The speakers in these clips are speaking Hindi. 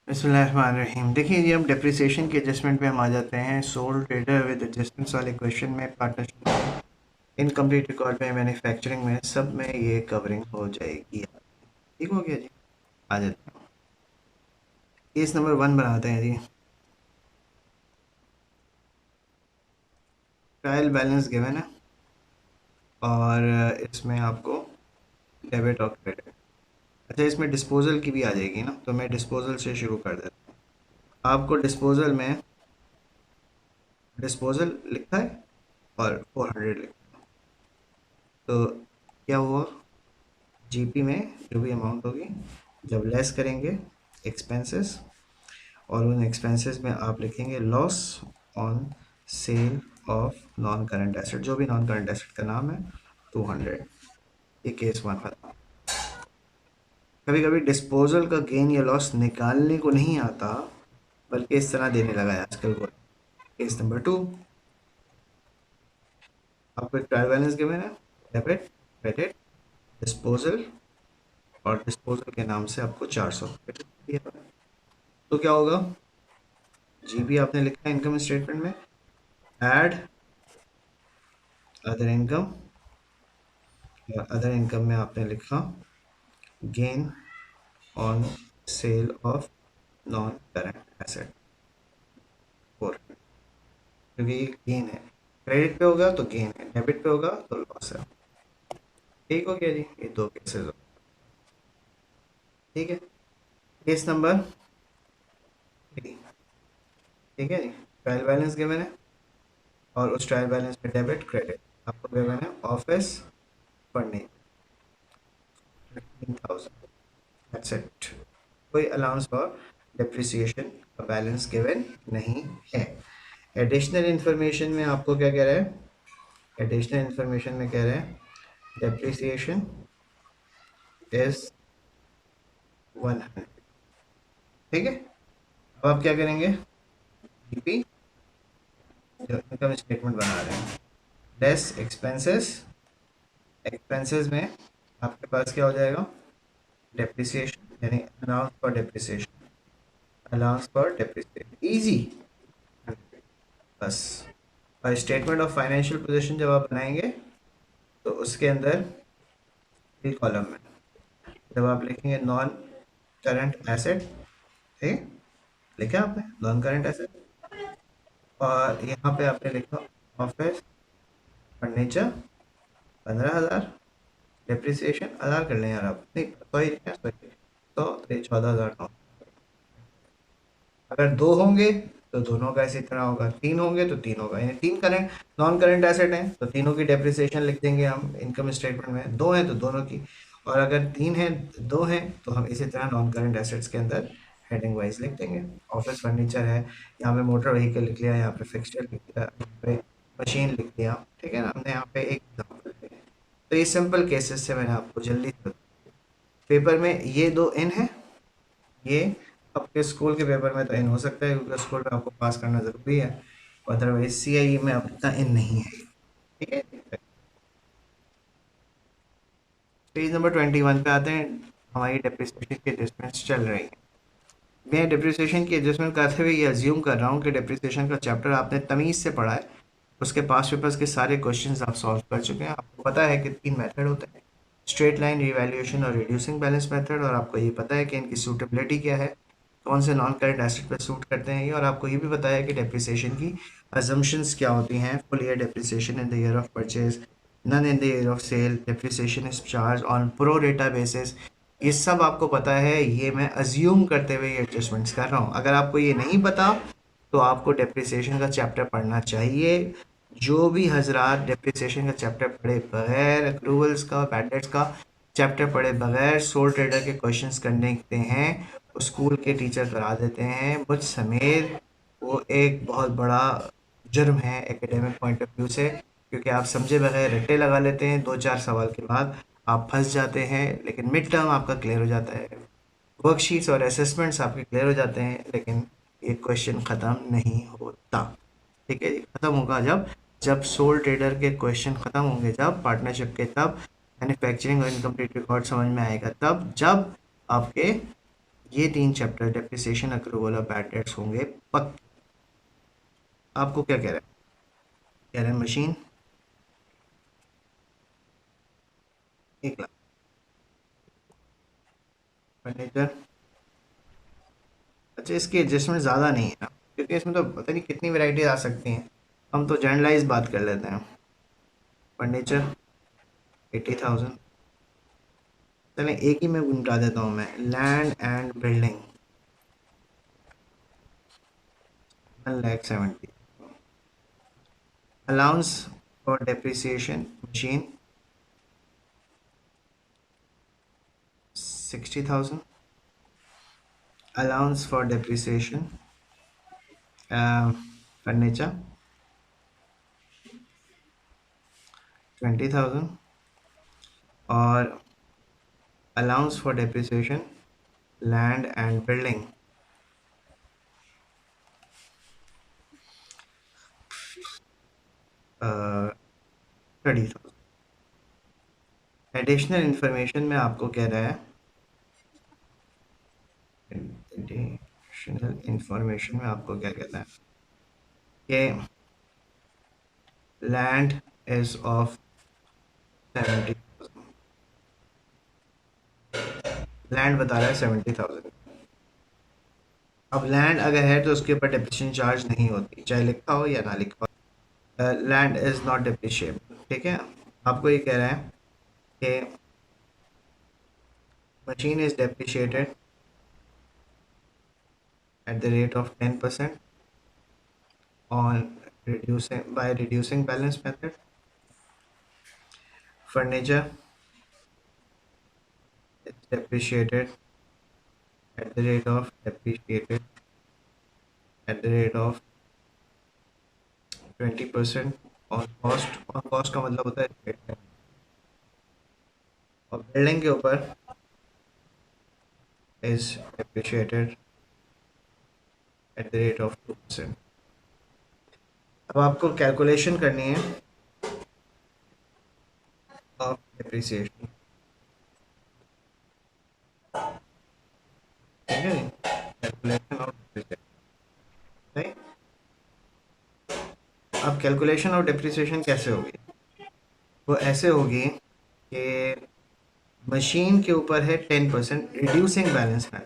बिस्मिल्लाहिर्रहमानिर्रहीम। देखिए जी, अब डेप्रिसिएशन के एडजस्टमेंट पे हम आ जाते हैं। सोल ट्रेडर विद एडजस्टमेंट्स वाले क्वेश्चन में, पार्टनरशिप, इनकम्प्लीट रिकॉर्ड में, मैन्युफैक्चरिंग में, सब में ये कवरिंग हो जाएगी। ठीक हो गया जी। आ जाते हैं, केस नंबर 1 बनाते हैं जी। ट्रायल बैलेंस गिवन है और इसमें आपको डेबिट और क्रेडिट। अच्छा, इसमें डिस्पोजल की भी आ जाएगी ना, तो मैं डिस्पोजल से शुरू कर देता हूँ। आपको डिस्पोजल में डिस्पोजल लिखा है और 400 लिखा है। तो क्या हुआ, जीपी में जो भी अमाउंट होगी जब लेस करेंगे एक्सपेंसेस, और उन एक्सपेंसेस में आप लिखेंगे loss on sale of non current asset, जो भी नॉन करंट एसेट का नाम है, 200। ये केस 1 खत्म। कभी कभी डिस्पोजल का गेन या लॉस निकालने को नहीं आता, बल्कि इस तरह देने लगा है आजकल को। केस नंबर 2, आपको एक ट्रायल बैलेंस गिवन है, डेबिट, क्रेडिट, डिस्पोजल, और डिस्पोजल के नाम से आपको 400 दिया। तो क्या होगा, जीबी आपने लिखा है इनकम स्टेटमेंट में, ऐड अदर इनकम, और अदर इनकम में आपने लिखा gain on sale of non current asset 4, क्योंकि ये गेन है। क्रेडिट पे होगा तो गेन है, डेबिट पे होगा तो लॉस है। ठीक हो गया जी, ये दो केसेस हो। ठीक है, केस नंबर 3। ठीक है जी, ट्रायल बैलेंस गिवन है और उस ट्रायल बैलेंस में डेबिट क्रेडिट आपको गिवन है, ऑफिस फंडिंग 15,000, दैट्स इट। कोई अलाउंस फॉर डिप्रिसिएशन का बैलेंस गिवन नहीं है। एडिशनल इंफॉर्मेशन में आपको क्या कह रहा है, एडिशनल इंफॉर्मेशन में कह रहे हैं डेप्रिसिएशन इज 100। ठीक है, अब आप क्या करेंगे, जीपी जो इनकम स्टेटमेंट बना रहे हैं, लेस एक्सपेंसेस, एक्सपेंसेस में आपके पास क्या हो जाएगा, डेप्रिसिएशन, यानी allowance for depreciation, allowance for depreciation easy, बस। और स्टेटमेंट ऑफ फाइनेंशियल पोजीशन जब आप बनाएंगे तो उसके अंदर बी कॉलम में जब आप लिखेंगे नॉन करंट एसेट, ठीक, लिखा आपने नॉन करंट एसेट, और यहाँ पे आपने लिखा ऑफिस फर्नीचर 15,000, डिप्रिसिएशन 1000 कर लें यार आप, नहीं सॉरी लिखा है, सॉरी, तो 14,000। अगर दो होंगे तो दोनों का इसी तरह होगा, तीन होंगे तो तीन होगा, यानी तीन करंट नॉन करंट एसेट हैं तो तीनों की डेप्रिसिएशन लिख देंगे हम इनकम स्टेटमेंट में, दो हैं तो दोनों की, और अगर तीन हैं दो हैं तो हम इसी तरह नॉन करंट एसेट्स के अंदर हेडिंग वाइज लिख देंगे। ऑफिस फर्नीचर है, यहाँ पे मोटर व्हीकल लिख लिया, यहाँ पे फिक्सचर लिख लिया, यहाँ पे मशीन लिख दिया। ठीक है ना, हमने यहाँ पे एक एग्जाम्पल लिया। तो ये सिंपल केसेस से मैंने आपको जल्दी से पेपर में ये दो इन है, ये आपके स्कूल के पेपर में तो इन हो सकता है क्योंकि स्कूल में आपको पास करना ज़रूरी है, अदरवाइज सीआईई में आपका इन नहीं है। ठीक है, पेज नंबर 21 पे आते हैं। हमारी डिप्रिसिएशन की एडजस्टमेंट्स चल रही हैं। मैं डिप्रिसिएशन की एडजस्टमेंट करते हुए ये अज्यूम कर रहा हूँ कि डिप्रिसिएशन का चैप्टर आपने तमीज़ से पढ़ा है, उसके पास पेपर्स के सारे क्वेश्चंस आप सॉल्व कर चुके हैं। आपको पता है कि 3 मेथड होते हैं, स्ट्रेट लाइन, रिवैल्यूएशन और रिड्यूसिंग बैलेंस मेथड, और आपको ये पता है कि इनकी सूटेबिलिटी क्या है, कौन से नॉन करंट एसेट पे सूट करते हैं ये, और आपको ये भी पता है कि डेप्रिसिएशन की अजम्पशंस क्या होती हैं, full year depreciation in the year of purchase, none in the year of sale, depreciation is charge on pro rata basis. ये सब आपको पता है, ये मैं अज्यूम करते हुए ये एडजस्टमेंट्स कर रहा हूँ। अगर आपको ये नहीं पता तो आपको डेप्रिसिएशन का चैप्टर पढ़ना चाहिए। जो भी हजरात डेप्रिसिएशन का चैप्टर पढ़े बगैर, अक्रूवल्स का, बैड डेट्स का चैप्टर पढ़े बगैर सोल ट्रेडर के क्वेश्चंस करने के हैं, वो स्कूल के टीचर करा देते हैं मुझ समेत। वो एक बहुत बड़ा जुर्म है एकेडमिक पॉइंट ऑफ व्यू से, क्योंकि आप समझे बगैर रट्टे लगा लेते हैं, 2-4 सवाल के बाद आप फंस जाते हैं, लेकिन मिड टर्म आपका क्लियर हो जाता है, वर्कशीट्स और असेसमेंट्स आपके क्लियर हो जाते हैं, लेकिन ये क्वेश्चन ख़त्म नहीं होता। ठीक है, ख़त्म होगा जब जब सोल ट्रेडर के क्वेश्चन ख़त्म होंगे, जब पार्टनरशिप के, तब मैन्युफैक्चरिंग और इनकम्प्लीट रिकॉर्ड समझ में आएगा, तब जब आपके ये 3 चैप्टर डेप्रिसिएशन, अक्रूवल और बैड डेट्स होंगे पक। आपको क्या कह रहा है? कह रहे हैं मशीन 1 लाख, फर्नीचर। अच्छा, इसकी एडजस्टमेंट ज़्यादा नहीं है ना, क्योंकि इसमें तो पता नहीं कितनी वैरायटी आ सकती हैं। हम तो जनरलाइज बात कर लेते हैं। फर्नीचर 80,000। चलें एक ही में उनका देता हूँ मैं, land and building 1,70,000। Allowance for depreciation machine 60,000। Allowance for depreciation furniture 20,000। और allowance for depreciation land and building 30,000। Additional information में आपको कह रहा है, एडिशनल इंफॉर्मेशन में आपको क्या कहता है कि लैंड इज ऑफ 70। लैंड बता रहा है 70,000। अब लैंड अगर है तो उसके ऊपर डेप्रिसिएशन चार्ज नहीं होती, चाहे लिखा हो या ना लिखा हो। लैंड इज नॉट डेप्रिशिएबल, ठीक है। आपको ये कह रहा है कि machine is depreciated at the rate of 10% on reducing balance method. Furniture is depreciated at the rate of 20% on cost। और cost का मतलब होता है, और बिल्डिंग के ऊपर is depreciated at the rate of 2%। अब आपको कैलकुलेशन करनी है ऑफ डेप्रिसिएशन, ठीक है। Calculation of depreciation, right. अब कैलकुलेशन ऑफ डेप्रिसिएशन कैसे होगी? वो ऐसे होगी कि मशीन के ऊपर है 10% रिड्यूसिंग बैलेंस में।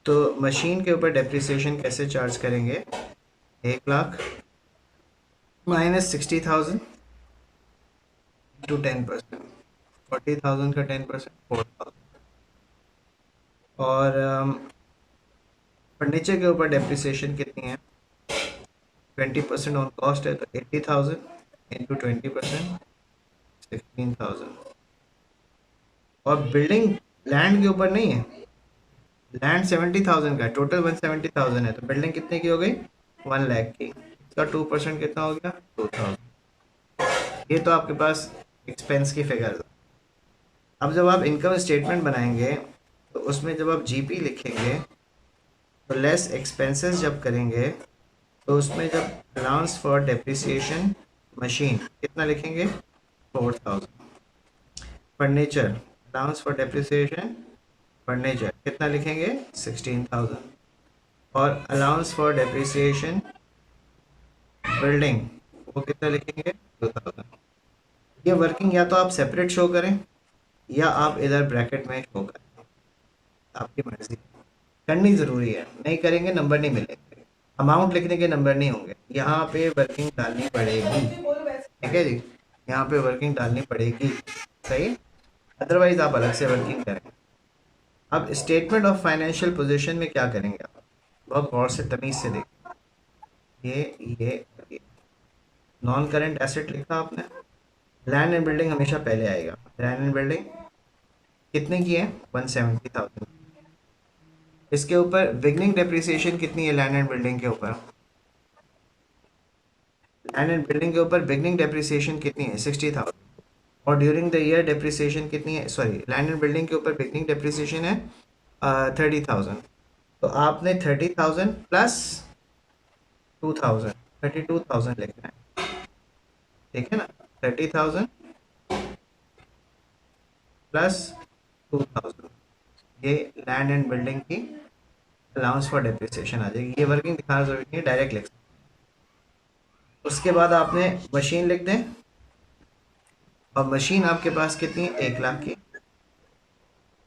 तो मशीन के ऊपर डेप्रिसिएशन कैसे चार्ज करेंगे? 1 लाख माइनस 60,000 टू 10%, 40,000 का 10% 4,000। और फर्नीचर के ऊपर डेप्रिसिएशन कितनी है? 20% ऑन कॉस्ट है, तो 80,000 इंटू 20% 16,000। और बिल्डिंग लैंड के ऊपर नहीं है, लैंड 70,000 का है, टोटल 170,000 है, तो बिल्डिंग कितने की हो गई? 1 लाख की। इसका 2% कितना हो गया? 2,000। ये तो आपके पास एक्सपेंस की फिगर। अब जब आप इनकम स्टेटमेंट बनाएंगे तो उसमें जब आप जीपी लिखेंगे तो लेस एक्सपेंसेस जब करेंगे तो उसमें जब अलाउंस फॉर डेप्रिसिएशन मशीन कितना लिखेंगे? 4,000। Furniture allowance for depreciation furniture कितना लिखेंगे? 16,000। और अलाउंस फॉर डेप्रिसिएशन बिल्डिंग वो कितना लिखेंगे? 2,000। ये वर्किंग या तो आप सेपरेट शो करें या आप इधर ब्रैकेट में शो करें, आपकी मर्जी। करनी ज़रूरी है, नहीं करेंगे नंबर नहीं मिलेंगे, अमाउंट लिखने के नंबर नहीं होंगे। यहाँ पे वर्किंग डालनी पड़ेगी, ठीक है जी, यहाँ पे वर्किंग डालनी पड़ेगी, सही। अदरवाइज आप अलग से वर्किंग करें। अब स्टेटमेंट ऑफ फाइनेंशियल पोजीशन में क्या करेंगे आप? बहुत गौर से तमीज़ से देखें। ये नॉन करंट एसेट लिखा आपने, लैंड एंड बिल्डिंग हमेशा पहले आएगा। लैंड एंड बिल्डिंग कितने की है? 170,000। इसके ऊपर बिगनिंग डेप्रिसिएशन कितनी है? लैंड एंड बिल्डिंग के ऊपर, लैंड एंड बिल्डिंग के ऊपर बिगनिंग डेप्रिसिएशन कितनी है? 60,000। और ड्यूरिंग द ईयर डेप्रिसिएशन कितनी है? सॉरी, लैंड एंड बिल्डिंग के ऊपर बिगनिंग डेप्रिसिएशन है 30,000। तो आपने 30,000 प्लस 2,000, 32,000 लिखना है, ठीक है ना। 30,000 प्लस 2,000, ये लैंड एंड बिल्डिंग की अलाउंस फॉर डेप्रिसिएशन आ जाएगी। ये वर्किंग दिखाना जरूरी नहीं है, डायरेक्ट लिख सकते हैं। उसके बाद आपने मशीन लिख दें, और मशीन आपके पास कितनी है, 1 लाख की।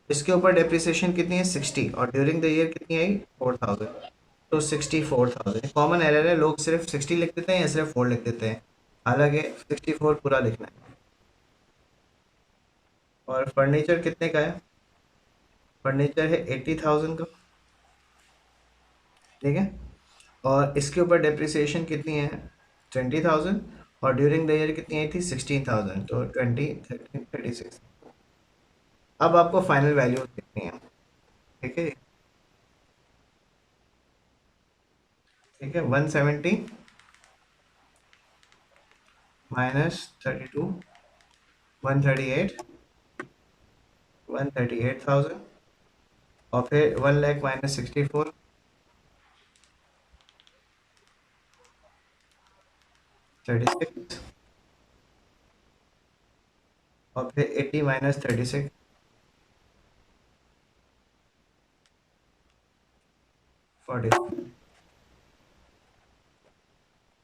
इसके ऊपर डेप्रिसिएशन कितनी है, 60, और ड्यूरिंग द ईयर कितनी आई, 4000। तो 64,000। कॉमन एरर है, लोग सिर्फ 60 लिख देते हैं या सिर्फ 4 लिख देते हैं, हालांकि 64 पूरा लिखना है। और फर्नीचर कितने का है, फर्नीचर है 80,000 का, ठीक है। और इसके ऊपर डेप्रिसिएशन कितनी है, 20,000, और ड्यूरिंग द ईयर कितनी आई थी, 16,000। तो 20, 13, 36। अब आपको फाइनल वैल्यू देखनी है, ठीक है। ठीक है, 170 माइनस 32, 138, 138,000, और फिर 1 लाख माइनस 64, 36, और फिर 80 माइनस 36, 40।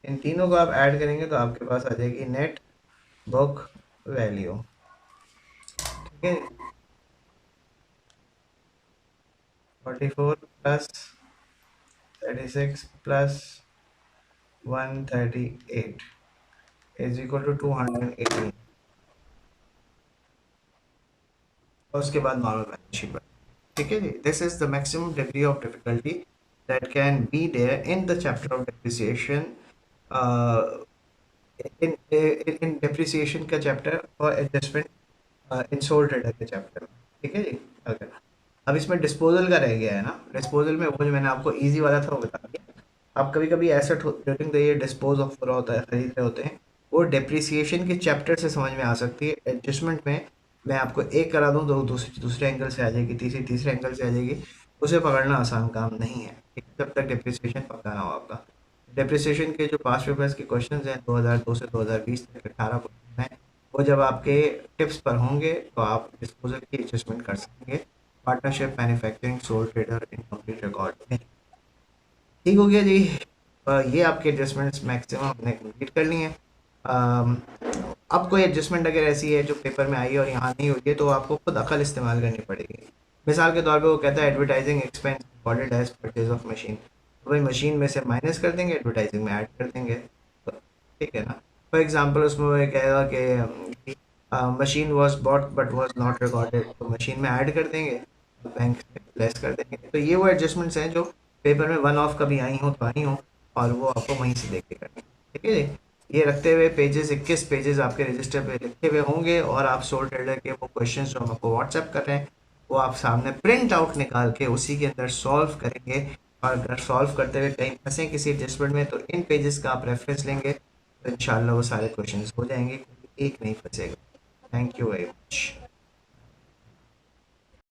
इन तीनों को आप ऐड करेंगे तो आपके पास आ जाएगी नेट बुक वैल्यू, ठीक है। 44 plus 36 plus 138 is equal to 218, और उसके बाद नॉर्मल बैलेंस शीट पर, ठीक है जी। This is the maximum degree of difficulty that can be there in the chapter of depreciation, in depreciation का चैप्टर और एडजस्टमेंट इन सोल ट्रेडर के चैप्टर में, ठीक है जी। अगर अब इसमें डिस्पोजल का रह गया है ना, डिस्पोजल में वो जो मैंने आपको इजी वाला था वो बता दिया। आप कभी कभी asset during the year dispose of हो रहा होता है, खरीद रहे होते हैं, वो डेप्रिसिएशन के चैप्टर से समझ में आ सकती है। एडजस्टमेंट में मैं आपको एक करा दूँ तो दूसरे एंगल से आ जाएगी, तीसरे एंगल से आ जाएगी, उसे पकड़ना आसान काम नहीं है, ठीक है, जब तक डेप्रिसिएशन पकड़ना हो आपका। डेप्रिसिएशन के जो पास्ट पेपर्स के क्वेश्चन हैं 2002 से 2020 तक 18 क्वेश्चन हैं, वो जब आपके टिप्स पर होंगे तो आप डिस्पोजल की एडजस्टमेंट कर सकेंगे partnership, manufacturing, soul trader, incomplete record में। ठीक हो गया जी। ये आपके एडजस्टमेंट्स मैक्सिमम हमने कंप्लीट कर ली हैं। अम, अब कोई एडजस्टमेंट अगर ऐसी है जो पेपर में आई है और यहाँ नहीं हुई है तो आपको खुद अकल इस्तेमाल करनी पड़ेगी। मिसाल के तौर पे वो कहता है advertising expense recorded as purchase of machine, तो भाई मशीन में से माइनस कर देंगे, एडवर्टाइजिंग में ऐड कर देंगे, तो ठीक है ना। फॉर एग्जांपल उसमें वो ये कहेगा कि machine was bought but was not recorded, तो मशीन में ऐड कर देंगे, बैंक से लेस कर देंगे। तो ये वो एडजस्टमेंट्स हैं जो पेपर में वन ऑफ कभी आई हो तो आई हो, और वो आपको वहीं से देख के करनी है, ठीक है जी। ये रखते हुए पेजेस 21 पेजेस आपके रजिस्टर पे लिखे हुए होंगे, और आप सोल ट्रेडर के वो क्वेश्चंस जो हम आपको व्हाट्सएप कर रहे हैं वो आप सामने प्रिंट आउट निकाल के उसी के अंदर सॉल्व करेंगे। और अगर सॉल्व करते हुए कहीं फंसे किसी एडजस्टमेंट में तो इन पेजेस का आप रेफरेंस लेंगे तो इंशाल्लाह वो सारे क्वेश्चंस हो जाएंगे, एक नहीं फंसेगा। Thank you very much.